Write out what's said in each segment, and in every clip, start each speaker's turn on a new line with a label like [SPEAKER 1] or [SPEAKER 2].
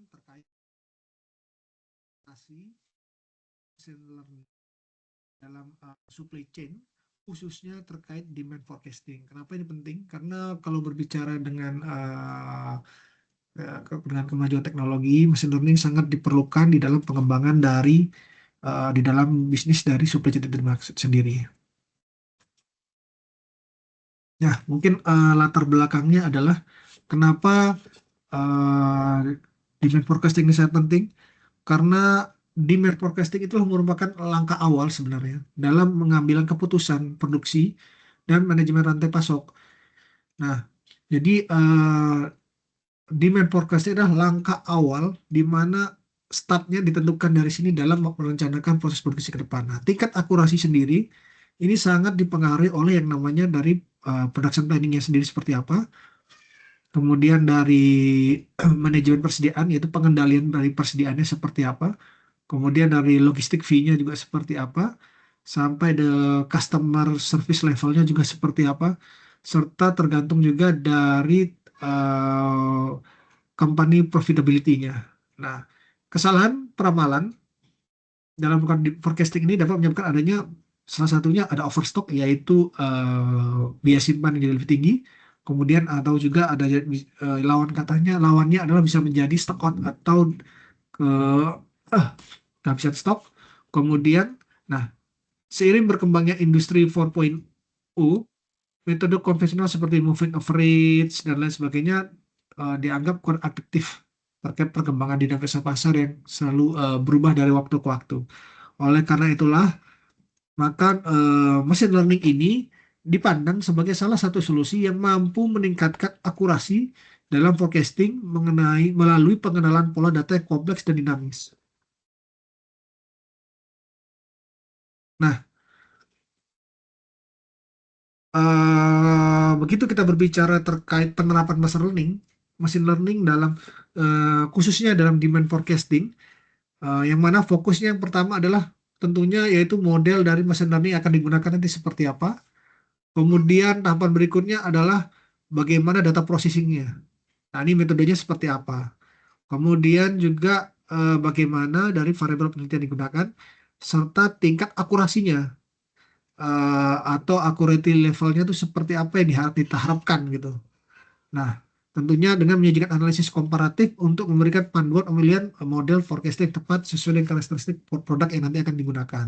[SPEAKER 1] terkait machine learning dalam supply chain, khususnya terkait demand forecasting. Kenapa ini penting? Karena kalau berbicara dengan kemajuan teknologi, machine learning sangat diperlukan di dalam pengembangan di dalam bisnis dari supply chain sendiri. Nah, mungkin latar belakangnya adalah kenapa demand forecasting ini sangat penting, karena demand forecasting itu merupakan langkah awal sebenarnya dalam mengambil keputusan produksi dan manajemen rantai pasok. Nah, jadi demand forecasting adalah langkah awal di mana startnya ditentukan dari sini dalam merencanakan proses produksi ke depan. Nah, tingkat akurasi sendiri ini sangat dipengaruhi oleh yang namanya dari production planningnya sendiri seperti apa, kemudian dari manajemen persediaan, yaitu pengendalian dari persediaannya seperti apa, kemudian dari logistik fee-nya juga seperti apa, sampai the customer service levelnya juga seperti apa, serta tergantung juga dari company profitability-nya. Nah, kesalahan peramalan dalam forecasting ini dapat menyebabkan adanya salah satunya ada overstock, yaitu biaya simpan yang jadi lebih tinggi. Kemudian atau juga ada lawannya adalah bisa menjadi stock out atau kehabisan stok. Kemudian, nah, seiring berkembangnya industri 4.0, metode konvensional seperti moving average dan lain sebagainya dianggap kurang efektif terkait perkembangan dinamika pasar yang selalu berubah dari waktu ke waktu. Oleh karena itulah, maka machine learning ini dipandang sebagai salah satu solusi yang mampu meningkatkan akurasi dalam forecasting melalui pengenalan pola data yang kompleks dan dinamis. Nah, begitu kita berbicara terkait penerapan machine learning dalam khususnya dalam demand forecasting, yang mana fokusnya yang pertama adalah tentunya yaitu model dari machine learning yang akan digunakan nanti seperti apa. Kemudian tahapan berikutnya adalah bagaimana data processingnya. Nah, ini metodenya seperti apa. Kemudian juga bagaimana dari variabel penelitian digunakan, serta tingkat akurasinya atau accuracy levelnya itu seperti apa yang diharapkan gitu. Nah, tentunya dengan menyajikan analisis komparatif untuk memberikan panduan pemilihan model forecasting tepat sesuai dengan karakteristik produk yang nanti akan digunakan.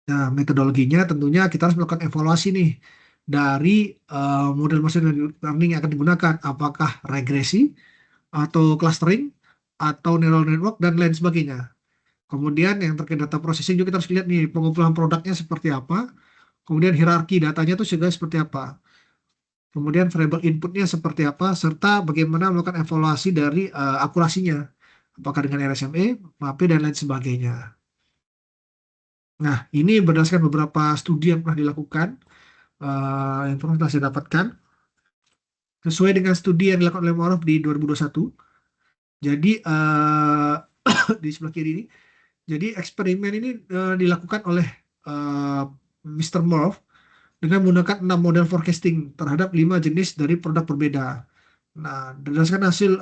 [SPEAKER 1] Nah, metodologinya tentunya kita harus melakukan evaluasi nih dari model machine learning yang akan digunakan, apakah regresi atau clustering atau neural network dan lain sebagainya. Kemudian yang terkait data processing juga kita harus lihat nih pengumpulan produknya seperti apa, kemudian hierarki datanya itu juga seperti apa, kemudian variable inputnya seperti apa, serta bagaimana melakukan evaluasi dari akurasinya, apakah dengan RSME, MAPE, dan lain sebagainya. Nah, ini berdasarkan beberapa studi yang pernah dilakukan, yang pernah saya dapatkan, sesuai dengan studi yang dilakukan oleh Morof di 2021. Jadi, di sebelah kiri ini, jadi eksperimen ini dilakukan oleh Mr. Morof dengan menggunakan 6 model forecasting terhadap 5 jenis dari produk berbeda. Nah, berdasarkan hasil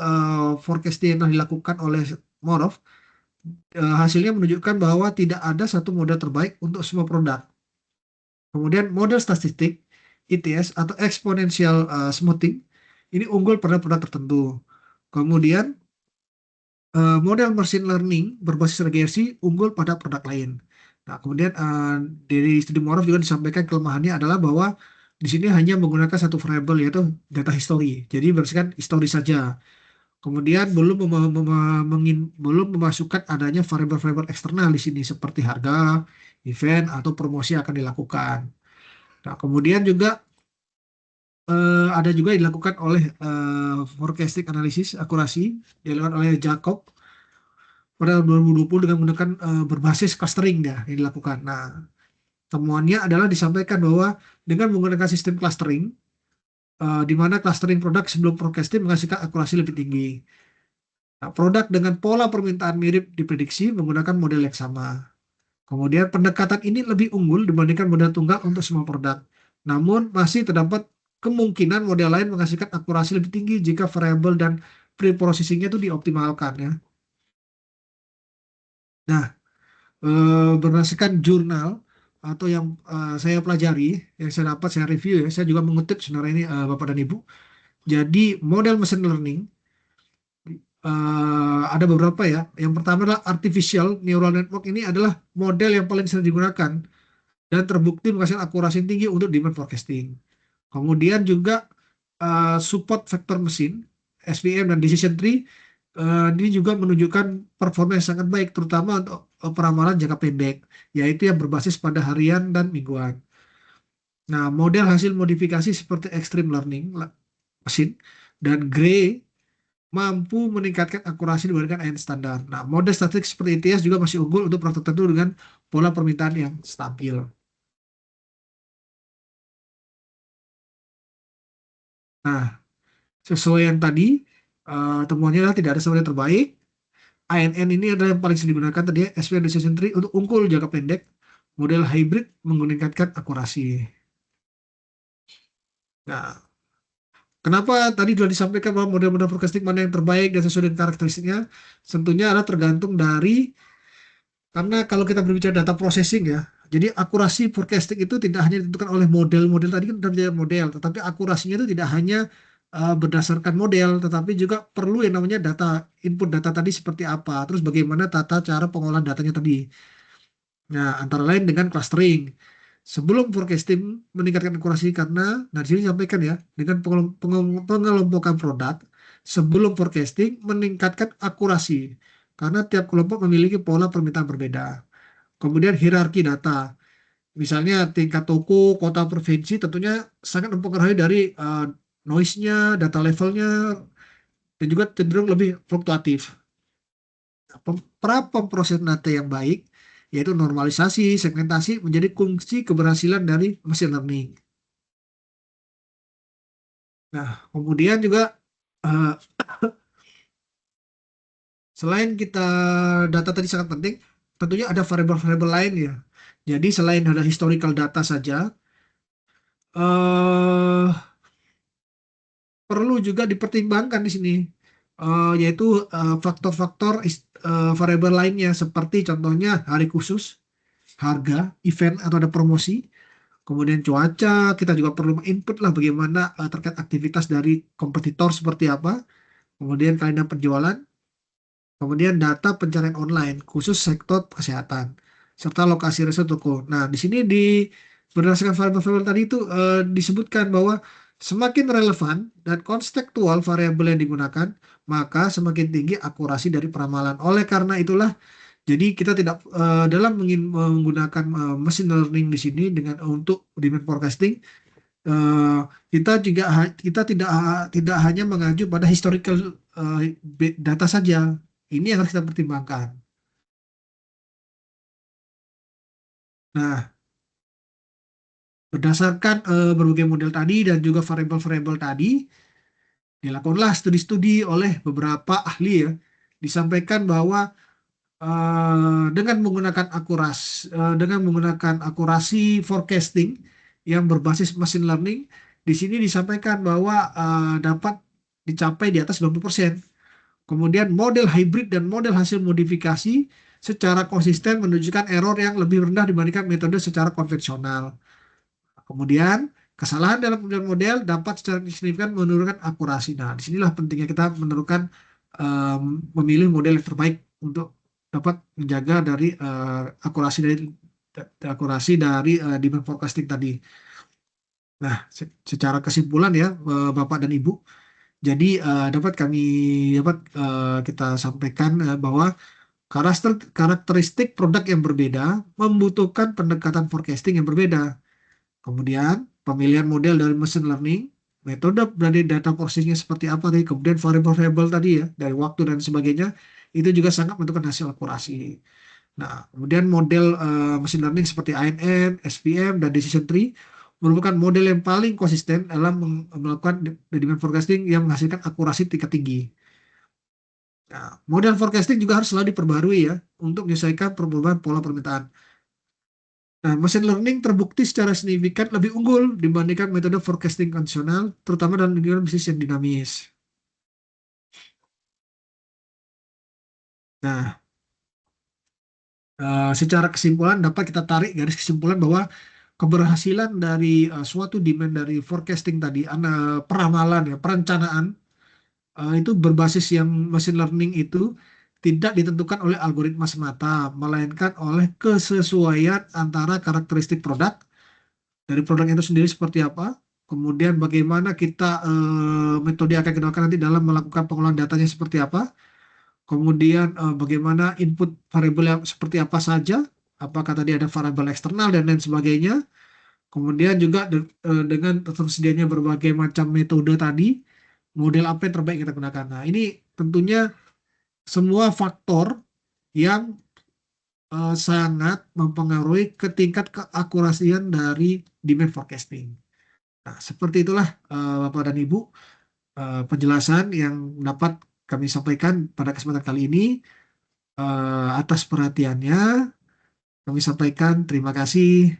[SPEAKER 1] forecasting yang dilakukan oleh Morof, hasilnya menunjukkan bahwa tidak ada satu model terbaik untuk semua produk. Kemudian model statistik ETS atau exponential smoothing ini unggul pada produk tertentu. Kemudian model machine learning berbasis regresi unggul pada produk lain. Nah, kemudian dari studi Morof juga disampaikan kelemahannya adalah bahwa di sini hanya menggunakan satu variabel yaitu data history. Jadi berdasarkan histori saja. Kemudian belum memasukkan adanya variabel-variabel eksternal di sini seperti harga, event, atau promosi yang akan dilakukan. Nah, kemudian juga ada juga yang dilakukan oleh forecasting analysis akurasi dilakukan oleh Jacob pada tahun 2020 dengan menggunakan berbasis clustering yang dilakukan. Nah, temuannya adalah disampaikan bahwa dengan menggunakan sistem clustering, di mana clustering produk sebelum forecasting menghasilkan akurasi lebih tinggi. Nah, produk dengan pola permintaan mirip diprediksi menggunakan model yang sama. Kemudian pendekatan ini lebih unggul dibandingkan model tunggal untuk semua produk. Namun masih terdapat kemungkinan model lain menghasilkan akurasi lebih tinggi jika variabel dan pre-processingnya itu dioptimalkan ya. Nah, berdasarkan jurnal atau yang saya pelajari, yang saya dapat, saya review ya, saya juga mengutip sebenarnya ini Bapak dan Ibu. Jadi model machine learning ada beberapa ya. Yang pertama adalah artificial neural network. Ini adalah model yang paling sering digunakan dan terbukti menghasilkan akurasi yang tinggi untuk demand forecasting. Kemudian juga support vector machine, SVM dan decision tree, ini juga menunjukkan performa yang sangat baik, terutama untuk peramalan jangka pendek, yaitu yang berbasis pada harian dan mingguan. Nah, model hasil modifikasi seperti extreme learning machine dan Gray mampu meningkatkan akurasi dibandingkan AN standar. Nah, model statistik seperti ITS juga masih unggul untuk produk tertentu dengan pola permintaan yang stabil. Nah, sesuai yang tadi, temuannya adalah tidak ada sumber yang terbaik. ANN ini adalah yang paling sering digunakan tadi ya, SVM Decision Tree untuk unggul jangka pendek. Model hybrid meningkatkan akurasi. Nah, kenapa tadi sudah disampaikan bahwa model-model forecasting mana yang terbaik dan sesuai dengan karakteristiknya? Tentunya adalah tergantung dari, karena kalau kita berbicara data processing ya, jadi akurasi forecasting itu tidak hanya ditentukan oleh model-model tadi kan sudah model, tetapi akurasinya itu tidak hanya berdasarkan model, tetapi juga perlu yang namanya data, input data tadi seperti apa, terus bagaimana tata cara pengolahan datanya tadi. Nah, antara lain dengan clustering. Sebelum forecasting meningkatkan akurasi karena, nah di sini disampaikan ya, dengan pengelompokan produk, sebelum forecasting meningkatkan akurasi karena tiap kelompok memiliki pola permintaan berbeda. Kemudian hierarki data, misalnya tingkat toko, kota, provinsi tentunya sangat mempengaruhi dari noise-nya, data levelnya, dan juga cenderung lebih fluktuatif. Pra pemrosesan data yang baik, yaitu normalisasi, segmentasi, menjadi kunci keberhasilan dari machine learning. Nah, kemudian juga eh, selain kita data tadi sangat penting, tentunya ada variabel-variabel lain ya. Jadi selain ada historical data saja, eh, perlu juga dipertimbangkan di sini, yaitu faktor-faktor variabel lainnya seperti contohnya hari khusus, harga, event atau ada promosi. Kemudian cuaca, kita juga perlu input lah bagaimana terkait aktivitas dari kompetitor seperti apa. Kemudian kalender penjualan, kemudian data pencarian online khusus sektor kesehatan, serta lokasi riset toko. Nah, di sini berdasarkan variabel-variabel tadi itu disebutkan bahwa semakin relevan dan kontekstual variabel yang digunakan, maka semakin tinggi akurasi dari peramalan. Oleh karena itulah, jadi kita tidak dalam menggunakan machine learning di sini dengan untuk demand forecasting, eh, kita tidak hanya mengacu pada historical data saja. Ini yang harus kita pertimbangkan. Nah, berdasarkan berbagai model tadi dan juga variabel-variabel tadi, dilakukanlah studi-studi oleh beberapa ahli ya. Disampaikan bahwa dengan menggunakan akurasi forecasting yang berbasis machine learning, di sini disampaikan bahwa dapat dicapai di atas 90%. Kemudian model hybrid dan model hasil modifikasi secara konsisten menunjukkan error yang lebih rendah dibandingkan metode secara konvensional. Kemudian kesalahan dalam pemilihan model dapat secara signifikan menurunkan akurasi. Nah, disinilah pentingnya kita em, memilih model yang terbaik untuk dapat menjaga dari akurasi dari demand forecasting tadi. Nah, secara kesimpulan ya, Bapak dan Ibu, jadi kita sampaikan bahwa karakteristik produk yang berbeda membutuhkan pendekatan forecasting yang berbeda. Kemudian pemilihan model dari machine learning, metode dari data processingnya seperti apa tadi, kemudian variable-variable tadi ya, dari waktu dan sebagainya, itu juga sangat menentukan hasil akurasi. Nah, kemudian model machine learning seperti ANN, SVM, dan decision tree merupakan model yang paling konsisten dalam melakukan demand forecasting yang menghasilkan akurasi tingkat tinggi. Nah, model forecasting juga harus selalu diperbarui ya untuk menyesuaikan perubahan pola permintaan. Nah, machine learning terbukti secara signifikan lebih unggul dibandingkan metode forecasting konvensional, terutama dalam lingkungan bisnis yang dinamis. Nah, secara kesimpulan dapat kita tarik garis kesimpulan bahwa keberhasilan dari suatu demand dari forecasting tadi, peramalan ya, perencanaan itu berbasis yang machine learning itu tidak ditentukan oleh algoritma semata, melainkan oleh kesesuaian antara karakteristik produk dari produk itu sendiri seperti apa, kemudian bagaimana kita metode yang akan kita gunakan nanti dalam melakukan pengolahan datanya seperti apa, kemudian bagaimana input variabel yang seperti apa saja, apakah tadi ada variabel eksternal dan lain sebagainya, kemudian juga dengan tersedianya berbagai macam metode tadi, model apa yang terbaik kita gunakan. Nah, ini tentunya semua faktor yang sangat mempengaruhi ke tingkat keakurasian dari demand forecasting. Nah, seperti itulah Bapak dan Ibu penjelasan yang dapat kami sampaikan pada kesempatan kali ini. Atas perhatiannya, kami sampaikan terima kasih.